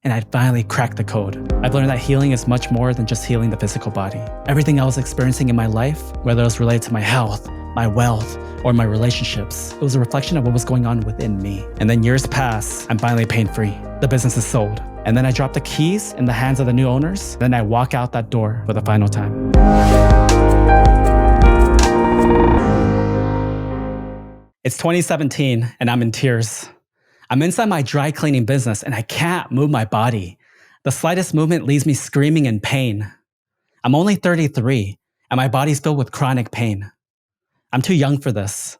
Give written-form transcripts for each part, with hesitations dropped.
and I'd finally cracked the code. I've learned that healing is much more than just healing the physical body. Everything I was experiencing in my life, whether it was related to my health, my wealth, or my relationships, it was a reflection of what was going on within me. And then years pass, I'm finally pain-free. The business is sold. And then I drop the keys in the hands of the new owners. Then I walk out that door for the final time. It's 2017 and I'm in tears. I'm inside my dry cleaning business and I can't move my body. The slightest movement leaves me screaming in pain. I'm only 33 and my body's filled with chronic pain. I'm too young for this.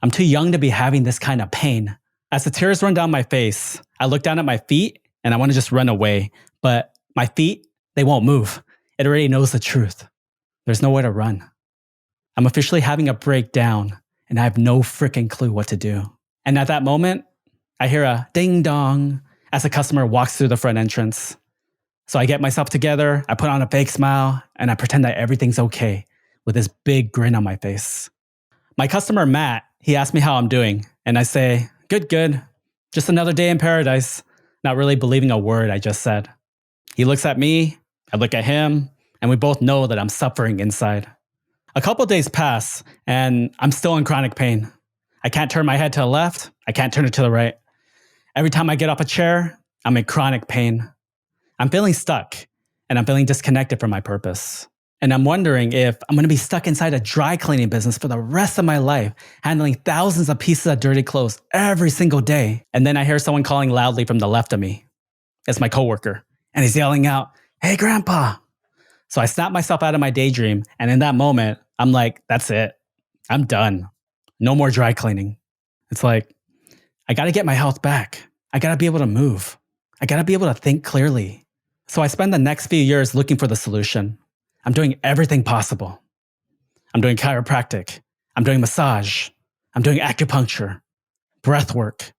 I'm too young to be having this kind of pain. As the tears run down my face, I look down at my feet and I want to just run away. But my feet, they won't move. It already knows the truth. There's nowhere to run. I'm officially having a breakdown and I have no freaking clue what to do. And at that moment, I hear a ding dong as a customer walks through the front entrance. So I get myself together, I put on a fake smile, and I pretend that everything's okay with this big grin on my face. My customer, Matt, he asked me how I'm doing, and I say, good. Just another day in paradise, not really believing a word I just said. He looks at me, I look at him, and we both know that I'm suffering inside. A couple days pass, and I'm still in chronic pain. I can't turn my head to the left, I can't turn it to the right. Every time I get off a chair, I'm in chronic pain. I'm feeling stuck, and I'm feeling disconnected from my purpose. And I'm wondering if I'm going to be stuck inside a dry cleaning business for the rest of my life, handling thousands of pieces of dirty clothes every single day. And then I hear someone calling loudly from the left of me. It's my coworker, and he's yelling out, "Hey, Grandpa." So I snap myself out of my daydream, and in that moment, I'm like, that's it. I'm done. No more dry cleaning. It's like, I got to get my health back. I got to be able to move. I got to be able to think clearly. So I spend the next few years looking for the solution. I'm doing everything possible. I'm doing chiropractic. I'm doing massage. I'm doing acupuncture, breath work,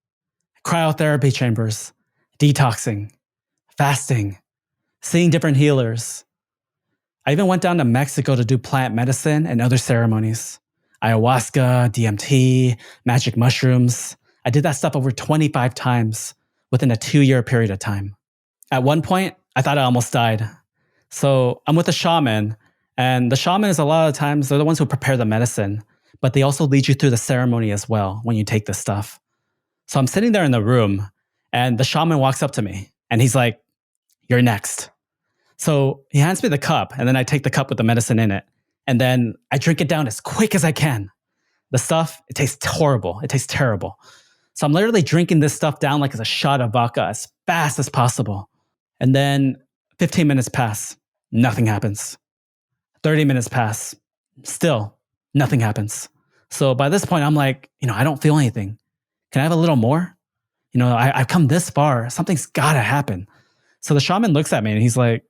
cryotherapy chambers, detoxing, fasting, seeing different healers. I even went down to Mexico to do plant medicine and other ceremonies. Ayahuasca, DMT, magic mushrooms. I did that stuff over 25 times within a 2-year period of time. At one point, I thought I almost died. So I'm with a shaman, and the shaman is a lot of times, they're the ones who prepare the medicine, but they also lead you through the ceremony as well when you take this stuff. So I'm sitting there in the room, and the shaman walks up to me, and he's like, "You're next." So he hands me the cup, and then I take the cup with the medicine in it, and then I drink it down as quick as I can. The stuff, it tastes horrible. It tastes terrible. So I'm literally drinking this stuff down like it's a shot of vodka as fast as possible. And then 15 minutes pass, nothing happens. 30 minutes pass, still nothing happens. So by this point, I'm like, I don't feel anything. Can I have a little more? I've come this far. Something's got to happen. So the shaman looks at me and he's like,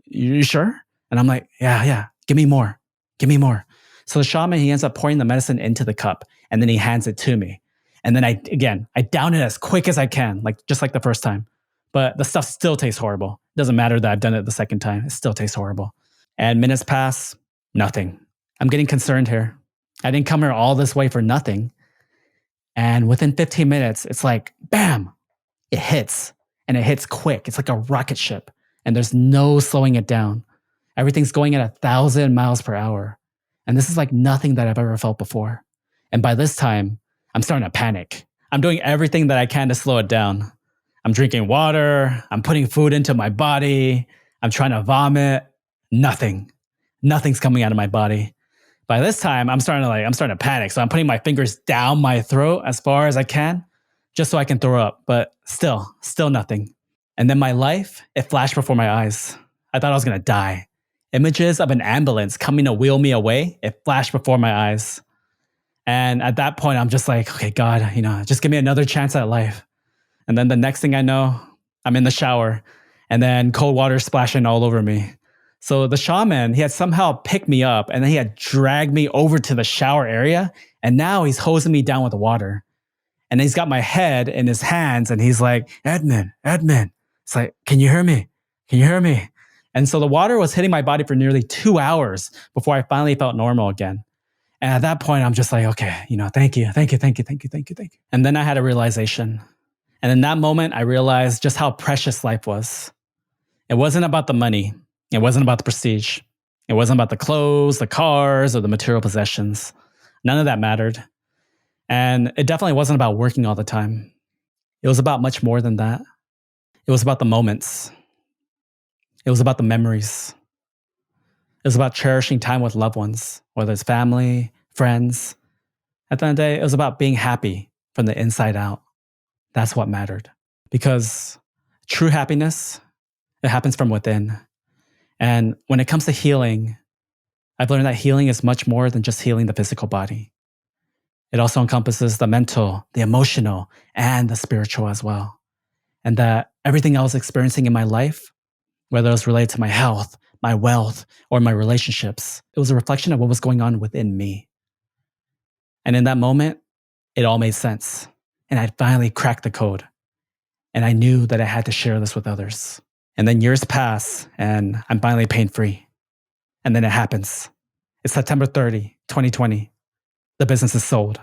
"You sure?" And I'm like, yeah, give me more. Give me more. So the shaman, he ends up pouring the medicine into the cup and then he hands it to me. And then I down it as quick as I can, just like the first time. But the stuff still tastes horrible. Doesn't matter that I've done it the second time. It still tastes horrible. And minutes pass, nothing. I'm getting concerned here. I didn't come here all this way for nothing. And within 15 minutes, it's like, bam, it hits. And it hits quick. It's like a rocket ship. And there's no slowing it down. Everything's going at 1,000 miles per hour. And this is like nothing that I've ever felt before. And by this time, I'm starting to panic. I'm doing everything that I can to slow it down. I'm drinking water. I'm putting food into my body. I'm trying to vomit. Nothing's coming out of my body. By this time, I'm starting to panic. So I'm putting my fingers down my throat as far as I can, just so I can throw up. But still nothing. And then my life, it flashed before my eyes. I thought I was going to die. Images of an ambulance coming to wheel me away, it flashed before my eyes. And at that point, I'm just like, okay, God, just give me another chance at life. And then the next thing I know, I'm in the shower and then cold water splashing all over me. So the shaman, he had somehow picked me up and then he had dragged me over to the shower area. And now he's hosing me down with water. And he's got my head in his hands and he's like, Edmund. It's like, can you hear me? And so the water was hitting my body for nearly 2 hours before I finally felt normal again. And at that point, I'm just like, okay, thank you. And then I had a realization. And in that moment, I realized just how precious life was. It wasn't about the money. It wasn't about the prestige. It wasn't about the clothes, the cars, or the material possessions. None of that mattered. And it definitely wasn't about working all the time. It was about much more than that. It was about the moments. It was about the memories. It was about cherishing time with loved ones, whether it's family, friends. At the end of the day, it was about being happy from the inside out. That's what mattered. Because true happiness, it happens from within. And when it comes to healing, I've learned that healing is much more than just healing the physical body. It also encompasses the mental, the emotional, and the spiritual as well. And that everything I was experiencing in my life, whether it was related to my health, my wealth, or my relationships, it was a reflection of what was going on within me. And in that moment, it all made sense. And I finally cracked the code. And I knew that I had to share this with others. And then years pass, and I'm finally pain-free. And then it happens. It's September 30, 2020. The business is sold.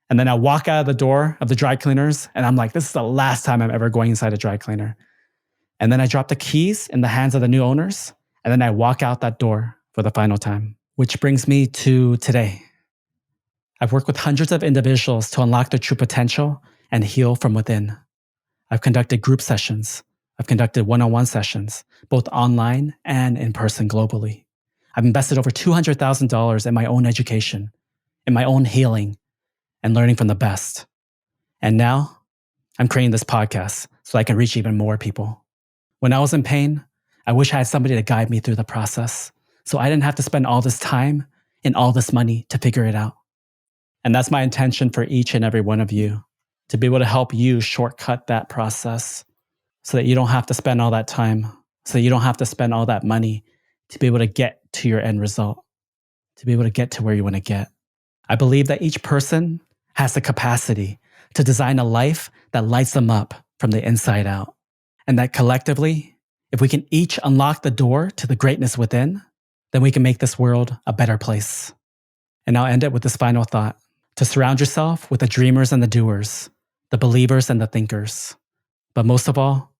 And then I walk out of the door of the dry cleaners, and I'm like, this is the last time I'm ever going inside a dry cleaner. And then I drop the keys in the hands of the new owners, and then I walk out that door for the final time. Which brings me to today. I've worked with hundreds of individuals to unlock their true potential and heal from within. I've conducted group sessions. I've conducted one-on-one sessions, both online and in person globally. I've invested over $200,000 in my own education, in my own healing, and learning from the best. And now I'm creating this podcast so I can reach even more people. When I was in pain, I wish I had somebody to guide me through the process so I didn't have to spend all this time and all this money to figure it out. And that's my intention for each and every one of you, to be able to help you shortcut that process so that you don't have to spend all that time, so that you don't have to spend all that money to be able to get to your end result, to be able to get to where you want to get. I believe that each person has the capacity to design a life that lights them up from the inside out. And that collectively, if we can each unlock the door to the greatness within, then we can make this world a better place. And I'll end it with this final thought: to surround yourself with the dreamers and the doers, the believers and the thinkers. But most of all,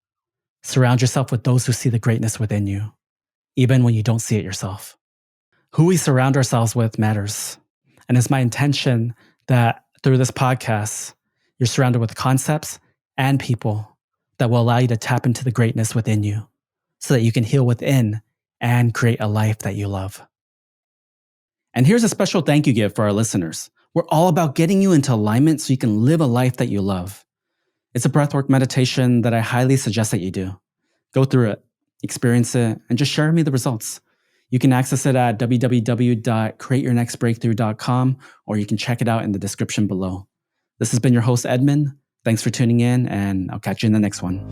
surround yourself with those who see the greatness within you, even when you don't see it yourself. Who we surround ourselves with matters. And it's my intention that through this podcast, you're surrounded with concepts and people that will allow you to tap into the greatness within you so that you can heal within and create a life that you love. And here's a special thank you gift for our listeners. We're all about getting you into alignment so you can live a life that you love. It's a breathwork meditation that I highly suggest that you do. Go through it, experience it, and just share with me the results. You can access it at www.createyournextbreakthrough.com, or you can check it out in the description below. This has been your host, Edmund. Thanks for tuning in, and I'll catch you in the next one.